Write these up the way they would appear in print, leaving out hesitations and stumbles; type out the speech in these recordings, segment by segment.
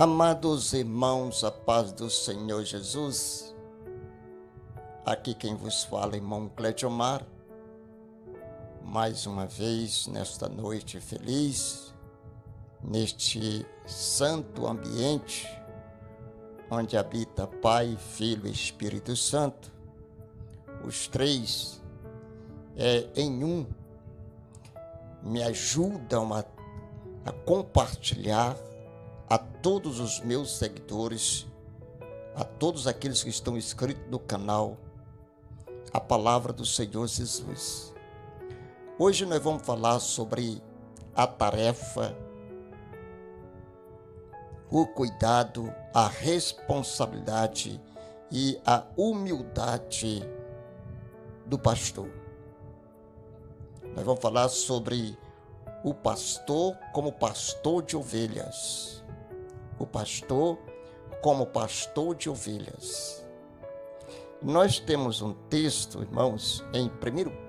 Amados irmãos, a paz do Senhor Jesus, aqui quem vos fala, irmão Cleitomar, mais uma vez nesta noite feliz, neste santo ambiente, onde habita Pai, Filho e Espírito Santo, os três em um, me ajudam a compartilhar a todos os meus seguidores, a todos aqueles que estão inscritos no canal, a palavra do Senhor Jesus. Hoje nós vamos falar sobre a tarefa, o cuidado, a responsabilidade e a humildade do pastor. Nós vamos falar sobre o pastor como pastor de ovelhas. O pastor como pastor de ovelhas. Nós temos um texto, irmãos, em 1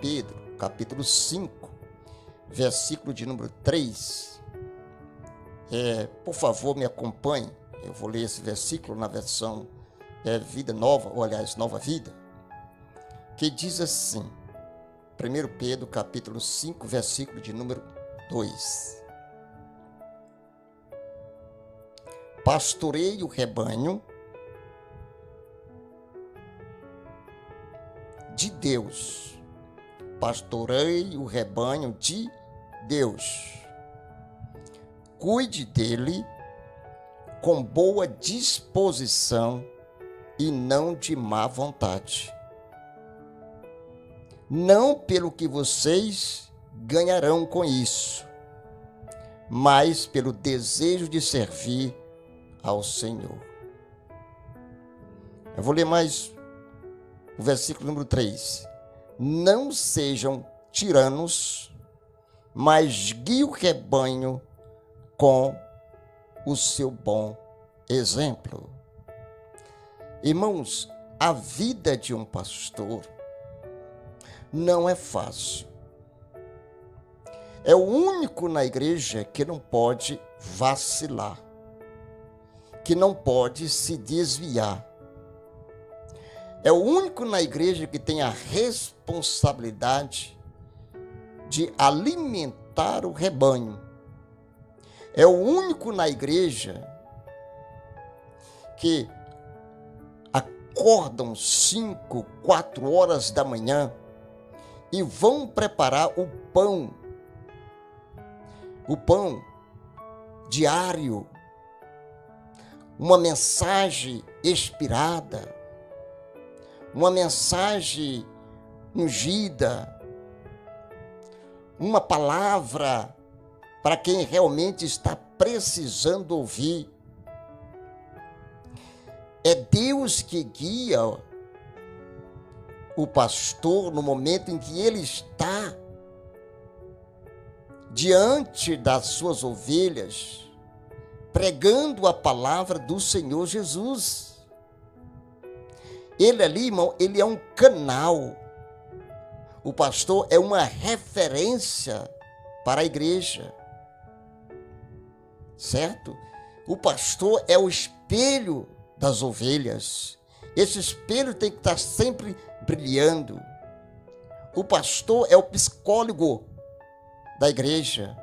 Pedro, capítulo 5, versículo de número 3. Por favor, me acompanhe. Eu vou ler esse versículo na versão Vida Nova, ou aliás, Nova Vida, que diz assim, 1 Pedro, capítulo 5, versículo de número 2. Pastorei o rebanho de Deus. Pastorei o rebanho de Deus. Cuide dele com boa disposição e não de má vontade. Não pelo que vocês ganharão com isso, mas pelo desejo de servir ao Senhor. Eu vou ler mais o versículo número 3. Não sejam tiranos, mas guiem o rebanho com o seu bom exemplo. Irmãos, a vida de um pastor não é fácil. É o único na igreja que não pode vacilar, que não pode se desviar. É o único na igreja que tem a responsabilidade de alimentar o rebanho. É o único na igreja que acordam 5, 4 horas da manhã e vão preparar o pão diário, uma mensagem inspirada, uma mensagem ungida, uma palavra para quem realmente está precisando ouvir. É Deus que guia o pastor no momento em que ele está diante das suas ovelhas, pregando a palavra do Senhor Jesus. Ele ali, irmão, ele é um canal. O pastor é uma referência para a igreja, certo? O pastor é o espelho das ovelhas. Esse espelho tem que estar sempre brilhando. O pastor é o psicólogo da igreja.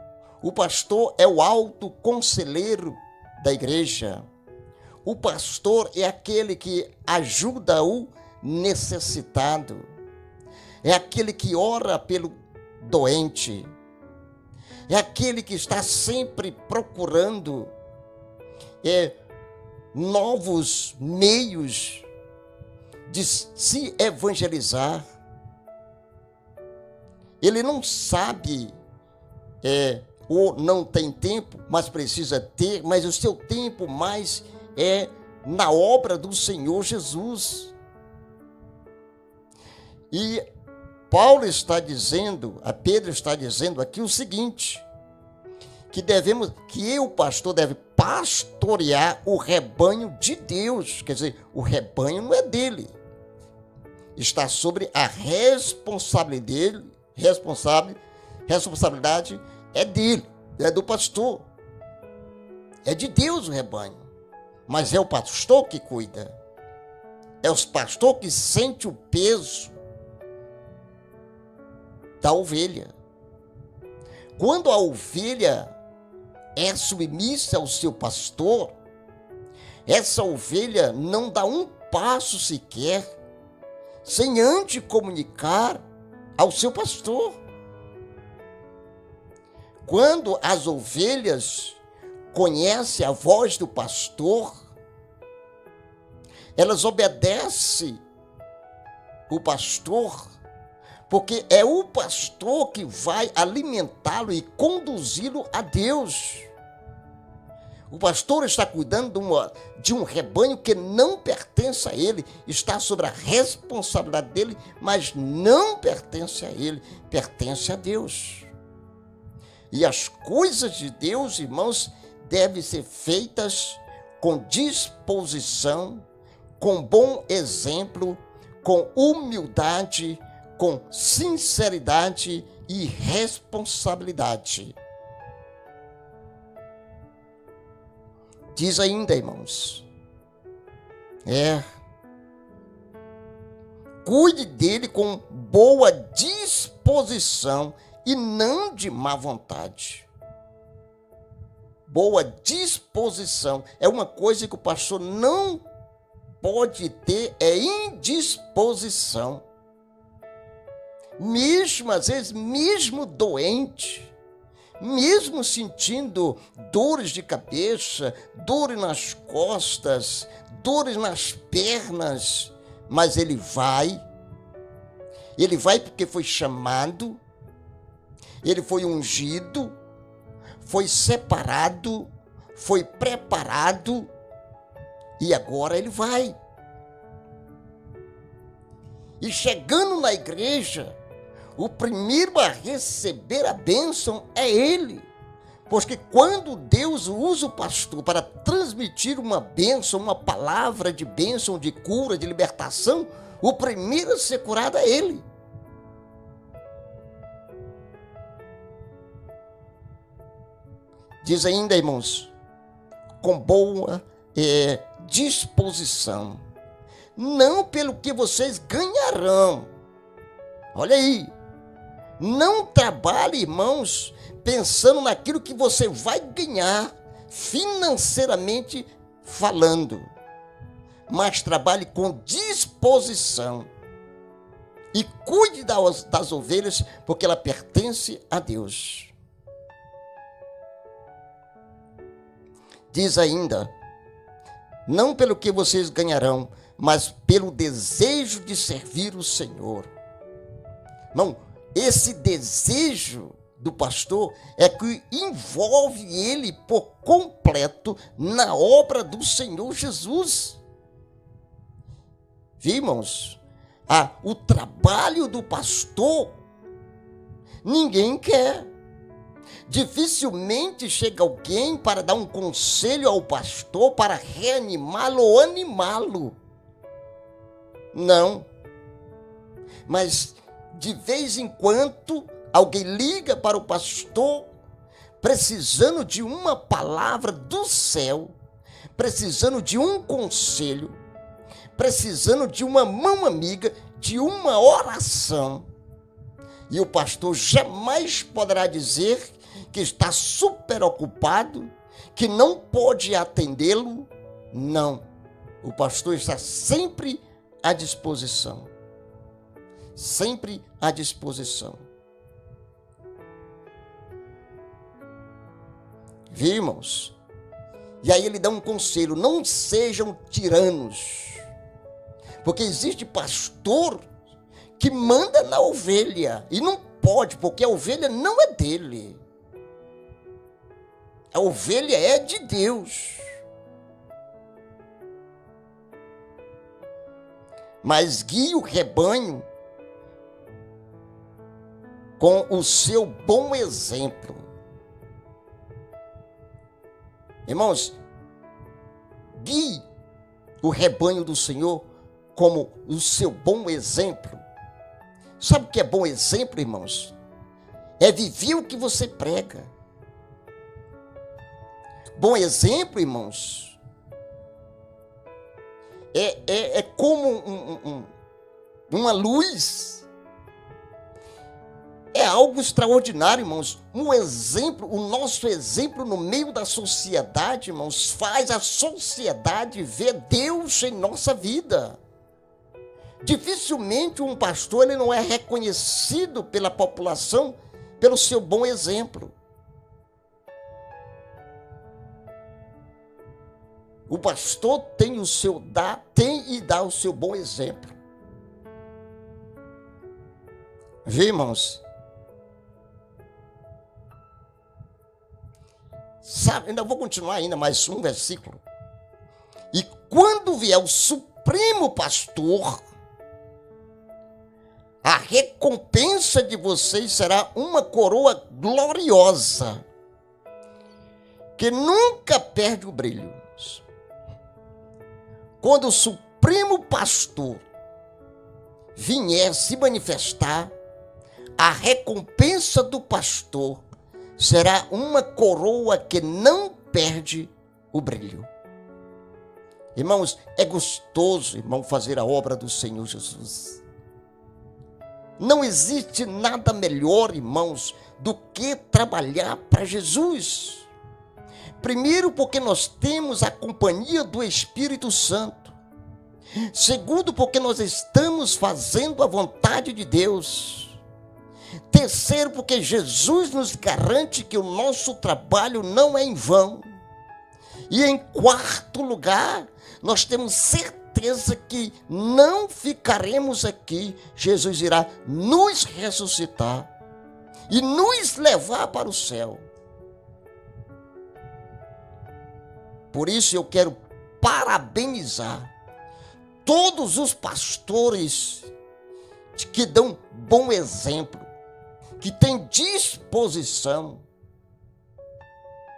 O pastor é o alto conselheiro da igreja. O pastor é aquele que ajuda o necessitado. É aquele que ora pelo doente. É aquele que está sempre procurando novos meios de se evangelizar. Ele não sabe ou não tem tempo, mas precisa ter, mas o seu tempo mais é na obra do Senhor Jesus. E Paulo está dizendo, a Pedro está dizendo aqui o seguinte, que o pastor deve pastorear o rebanho de Deus. Quer dizer, o rebanho não é dele. Está sobre a responsabilidade é dele, é do pastor. É de Deus o rebanho. mas é o pastor que cuida. É o pastor que sente o peso da ovelha. Quando a ovelha é submissa ao seu pastor, essa ovelha não dá um passo sequer sem antes comunicar ao seu pastor. Quando as ovelhas conhecem a voz do pastor, elas obedecem o pastor, porque é o pastor que vai alimentá-lo e conduzi-lo a Deus. O pastor está cuidando de um rebanho que não pertence a ele, está sobre a responsabilidade dele, mas não pertence a ele, pertence a Deus. E as coisas de Deus, irmãos, devem ser feitas com disposição, com bom exemplo, com humildade, com sinceridade e responsabilidade. Diz ainda, irmãos, cuide dele com boa disposição e não de má vontade. Boa disposição é uma coisa que o pastor não pode ter, é indisposição. Mesmo, às vezes, mesmo doente, mesmo sentindo dores de cabeça, dores nas costas, dores nas pernas, mas ele vai porque foi chamado, ele foi ungido, foi separado, foi preparado, e agora ele vai. E chegando na igreja, o primeiro a receber a bênção é ele. Porque quando Deus usa o pastor para transmitir uma bênção, uma palavra de bênção, de cura, de libertação, o primeiro a ser curado é ele. Diz ainda, irmãos, com boa disposição, não pelo que vocês ganharão. Olha aí. Não trabalhe, irmãos, pensando naquilo que você vai ganhar financeiramente falando, mas trabalhe com disposição e cuide das ovelhas, porque ela pertence a Deus. Diz ainda, não pelo que vocês ganharão, mas pelo desejo de servir o Senhor. Não, esse desejo do pastor é que envolve ele por completo na obra do Senhor Jesus. Viu, irmãos? O trabalho do pastor ninguém quer. Dificilmente chega alguém para dar um conselho ao pastor para reanimá-lo ou animá-lo. Não. Mas de vez em quando, alguém liga para o pastor, precisando de uma palavra do céu, precisando de um conselho, precisando de uma mão amiga, de uma oração. E o pastor jamais poderá dizer que está super ocupado, que não pode atendê-lo. Não. O pastor está sempre à disposição. Sempre à disposição. Viu, irmãos? E aí ele dá um conselho: não sejam tiranos. Porque existe pastor que manda na ovelha. E não pode, porque a ovelha não é dele. A ovelha é de Deus. Mas guie o rebanho com o seu bom exemplo. Irmãos, guie o rebanho do Senhor como o seu bom exemplo. Sabe o que é bom exemplo, irmãos? É viver o que você prega. Bom exemplo, irmãos, é como uma luz. É algo extraordinário, irmãos. Um exemplo, o nosso exemplo no meio da sociedade, irmãos, faz a sociedade ver Deus em nossa vida. Dificilmente um pastor ele não é reconhecido pela população pelo seu bom exemplo. O pastor tem e dá o seu bom exemplo. Vê, irmãos? Sabe, ainda vou continuar ainda mais um versículo. E quando vier o Supremo Pastor, a recompensa de vocês será uma coroa gloriosa, que nunca perde o brilho. Quando o Supremo Pastor vier se manifestar, a recompensa do pastor será uma coroa que não perde o brilho. Irmãos, é gostoso, irmão, fazer a obra do Senhor Jesus. Não existe nada melhor, irmãos, do que trabalhar para Jesus. Primeiro, porque nós temos a companhia do Espírito Santo. Segundo, porque nós estamos fazendo a vontade de Deus. Terceiro, porque Jesus nos garante que o nosso trabalho não é em vão. E em quarto lugar, nós temos certeza que não ficaremos aqui. Jesus irá nos ressuscitar e nos levar para o céu. Por isso eu quero parabenizar todos os pastores que dão bom exemplo, que têm disposição,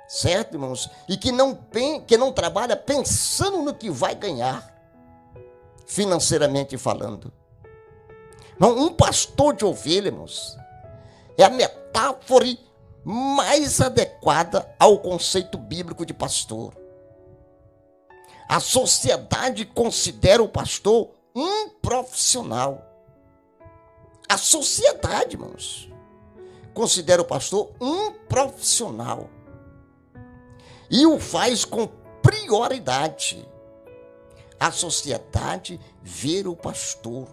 certo, irmãos? E que não trabalha pensando no que vai ganhar, financeiramente falando. Não, um pastor de ovelha, irmãos, é a metáfora mais adequada ao conceito bíblico de pastor. A sociedade considera o pastor um profissional. A sociedade, irmãos, considera o pastor um profissional. E o faz com prioridade. A sociedade vê o pastor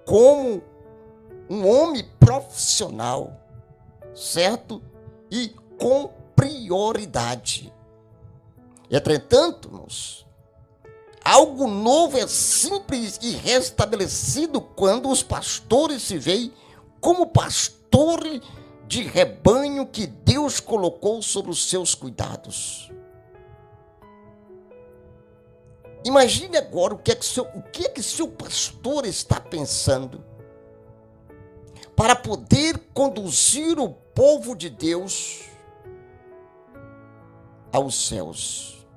como um homem profissional, certo? E com prioridade. Entretanto, irmãos, algo novo é simples e restabelecido quando os pastores se veem como pastores de rebanho que Deus colocou sobre os seus cuidados. Imagine agora o que é que seu pastor está pensando para poder conduzir o povo de Deus aos céus.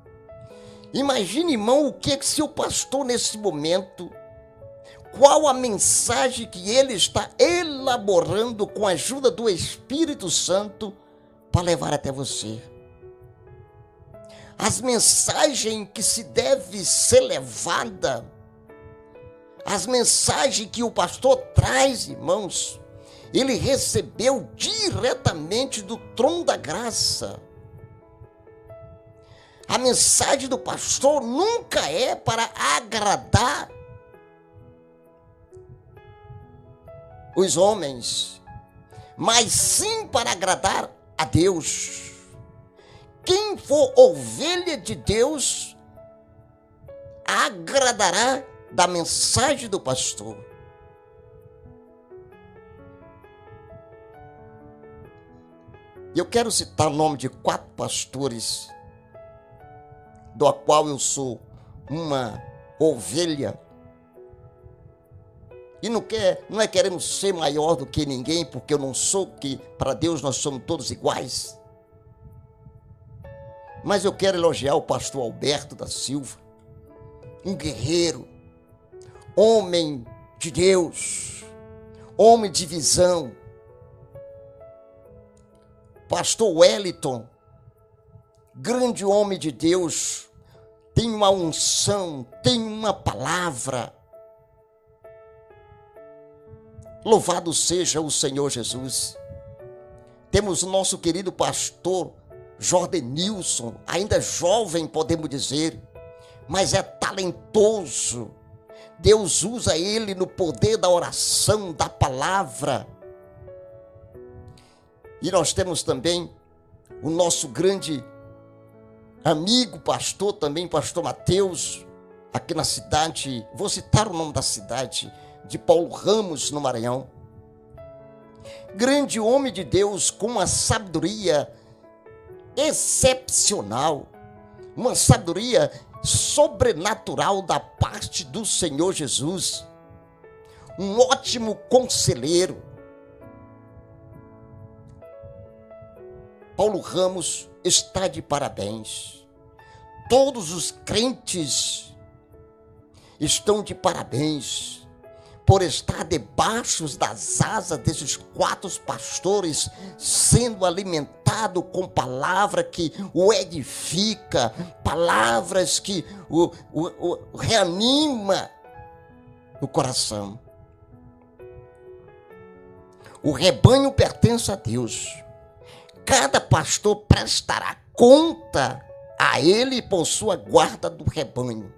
Imagine, irmão, o que é que seu pastor nesse momento, qual a mensagem que ele está elaborando com a ajuda do Espírito Santo para levar até você. As mensagens que se deve ser levada, as mensagens que o pastor traz, irmãos, ele recebeu diretamente do trono da graça. A mensagem do pastor nunca é para agradar os homens, mas sim para agradar a Deus. Quem for ovelha de Deus agradará da mensagem do pastor. Eu quero citar o nome de 4 pastores, do qual eu sou uma ovelha. E não é querendo ser maior do que ninguém, porque eu não sou, que para Deus nós somos todos iguais. Mas eu quero elogiar o pastor Alberto da Silva, um guerreiro, homem de Deus, homem de visão. Pastor Wellington, grande homem de Deus, tem uma unção, tem uma palavra. Louvado seja o Senhor Jesus. Temos o nosso querido pastor Jordenilson, ainda jovem, podemos dizer, mas é talentoso. Deus usa ele no poder da oração, da palavra. E nós temos também o nosso grande amigo pastor, também pastor Mateus, aqui na cidade, vou citar o nome da cidade, de Paulo Ramos, no Maranhão. Grande homem de Deus, com uma sabedoria excepcional, uma sabedoria sobrenatural da parte do Senhor Jesus, um ótimo conselheiro. Paulo Ramos está de parabéns. Todos os crentes estão de parabéns por estar debaixo das asas desses 4 pastores, sendo alimentado com palavra que o edifica, palavras que o reanima o coração. O rebanho pertence a Deus. Cada pastor prestará conta a ele por sua guarda do rebanho.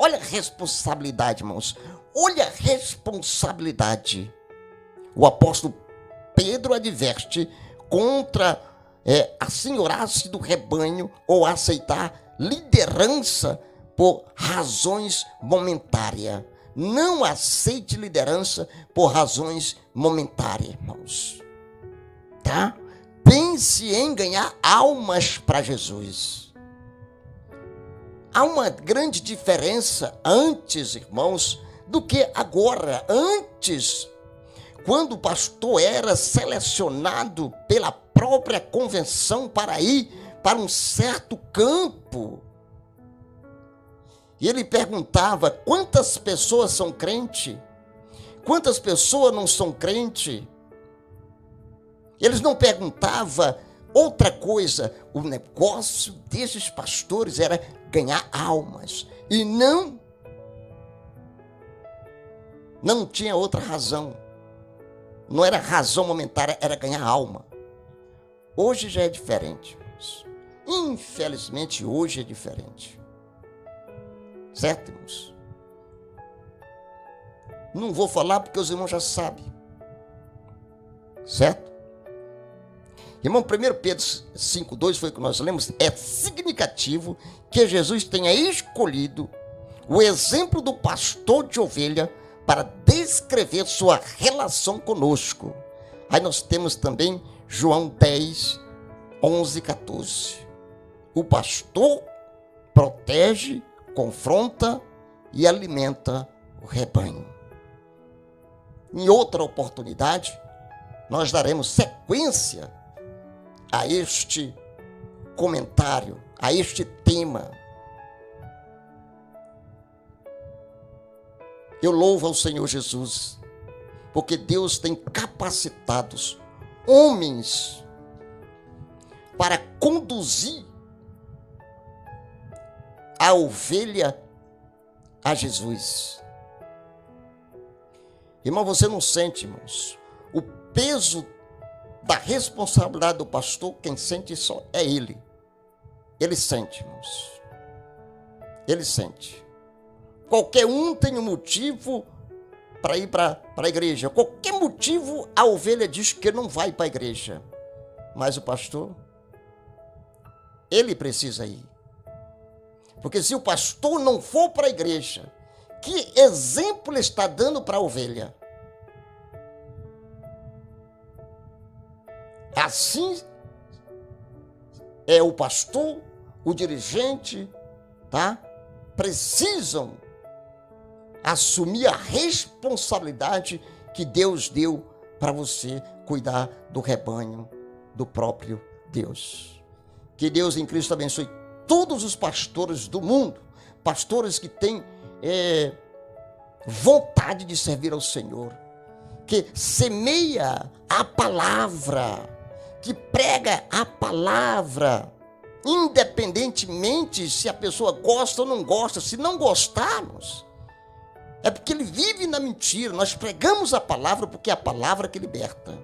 Olha a responsabilidade, irmãos. Olha a responsabilidade. O apóstolo Pedro adverte contra a senhorar-se do rebanho ou aceitar liderança por razões momentárias. Não aceite liderança por razões momentárias, irmãos. Tá? Pense em ganhar almas para Jesus. Há uma grande diferença antes, irmãos, do que agora. Antes, quando o pastor era selecionado pela própria convenção para ir para um certo campo, e ele perguntava: quantas pessoas são crentes? Quantas pessoas não são crentes? Eles não perguntavam outra coisa. O negócio desses pastores era ganhar almas. E não tinha outra razão. Não era razão momentânea, era ganhar alma. Hoje já é diferente. Infelizmente, hoje é diferente. Certo, irmãos? Não vou falar porque os irmãos já sabem. Certo? Irmão, 1 Pedro 5,2 foi o que nós lemos. É significativo que Jesus tenha escolhido o exemplo do pastor de ovelha para descrever sua relação conosco. Aí nós temos também João 10, 11 e 14. O pastor protege, confronta e alimenta o rebanho. Em outra oportunidade, nós daremos sequência a este comentário, a este tema. Eu louvo ao Senhor Jesus, porque Deus tem capacitados homens para conduzir a ovelha a Jesus. Irmão, você não sente, irmãos, o peso da responsabilidade do pastor? Quem sente só é ele. Ele sente, irmãos. Ele sente. Qualquer um tem um motivo para ir para a igreja. Qualquer motivo, a ovelha diz que não vai para a igreja. Mas o pastor, ele precisa ir. Porque se o pastor não for para a igreja, que exemplo ele está dando para a ovelha? Assim é o pastor, o dirigente, tá? Precisam assumir a responsabilidade que Deus deu para você cuidar do rebanho do próprio Deus. Que Deus em Cristo abençoe todos os pastores do mundo, pastores que têm vontade de servir ao Senhor, que semeia a palavra, que prega a palavra independentemente se a pessoa gosta ou não gosta. Se não gostarmos, é porque ele vive na mentira. Nós pregamos a palavra porque é a palavra que liberta.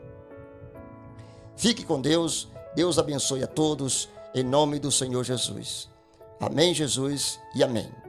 Fique com Deus. Deus abençoe a todos, em nome do Senhor Jesus. Amém, Jesus, e amém.